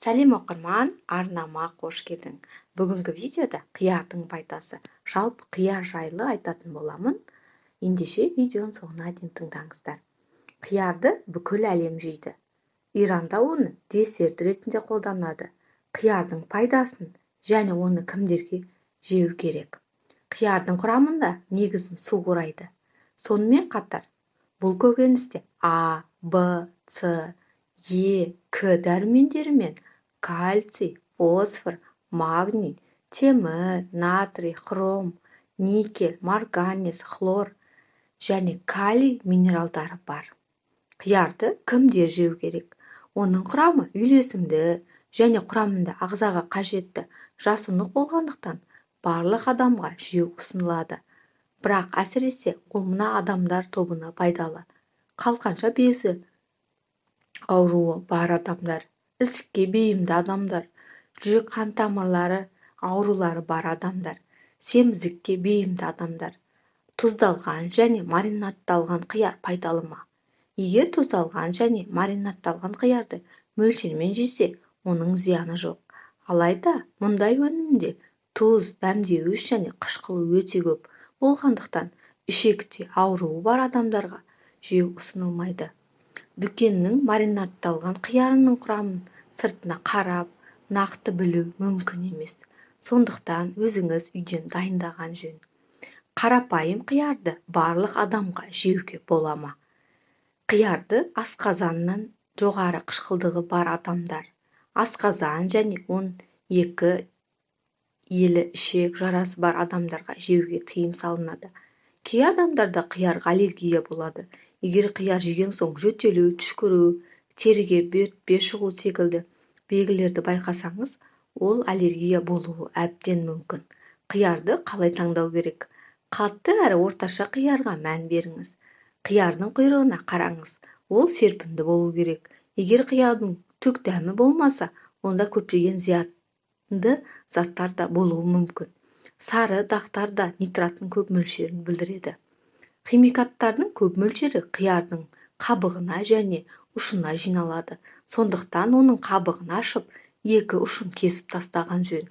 Сәлем оқырман, арнама қош келдің. Бүгінгі видеода қиярдың пайдасы, жалпы қияр жайлы айтатын боламын. Ендеше видеоның соңына дейін тыңдаңыздар. Қиярды бүкіл әлем жейді. Иранда оны десерт ретінде қолданады. Қиярдың пайдасын және оны кімдерге жеу керек. Қиярдың құрамында негізін су құрайды. Сонымен қатар бұл көкөністе А, Б, С, Е, К дәрумендері мен кальций, фосфор, магний, темір, натрий, хром, никель, марганец, хлор және калий минералдары бар. Қиярды кімдер жеу керек? Оның құрамы үйлесімді және құрамында ағзаға қажетті жасұнық болғандықтан барлық адамға жеу ұсынылады. Бірақ әсіресе ол мына адамдар тобына пайдалы. Қалқанша безі ауруы бар адамдар, ісікке бейімді адамдар, жүрек қан тамырлары аурулары бар адамдар, семіздікке бейімді адамдар. Тұздалған және маринадталған қияр пайдалы ма? Егер тұздалған және маринадталған қиярды мөлшермен жесе, оның зияны жоқ. Алайда мұндай өнімде тұз, дәмдеуіш және қышқылы өте көп болғандықтан ішекте ауруы бар адамдарға жеу ұсынылмайды. Дүкеннің маринадталған қиярының құрамын сыртына қарап, нақты білу мүмкін емес. Сондықтан өзіңіз үйден дайындаған жөн. Қарапайым қиярды барлық адамға жеуге бола ма? Қиярды асқазаннан жоғары қышқылдығы бар адамдар, асқазан және 12 елі ішек жарасы бар адамдарға жеуге тыйым салынады. Кей адамдарда қиярға аллергия болады. Егер қияр жеген соң жөтелу, түшкіру, теріге бөртпе шығу секілді белгілерді байқасаңыз, ол аллергия болуы әбден мүмкін. Қиярды қалай таңдау керек? Қатты әрі орташа қиярға мән беріңіз. Қиярдың құйрығына қараңыз, ол серпінді болу керек. Егер қиярдың түк дәмі болмаса, онда көптеген зиянды заттар да болуы мүмкін. Сары дақтар да нитраттың көп мөлшерін білдіреді. Химикаттардың көп мөлшері қиярдың қабығына және ұшына жиналады. Сондықтан оның қабығын ашып, екі ұшын кесіп тастаған жөн.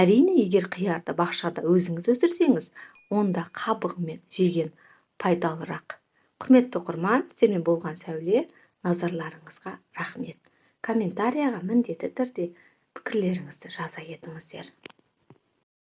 Әрине, егер қиярды бақшада өзіңіз өсірсеңіз, онда қабығымен жеген пайдалырақ. Құрметті оқырман, сіздермен болған Сәуле, назарларыңызға рахмет. Комментарияға міндетті түрде пікірлеріңізді жаза кетіңіздер.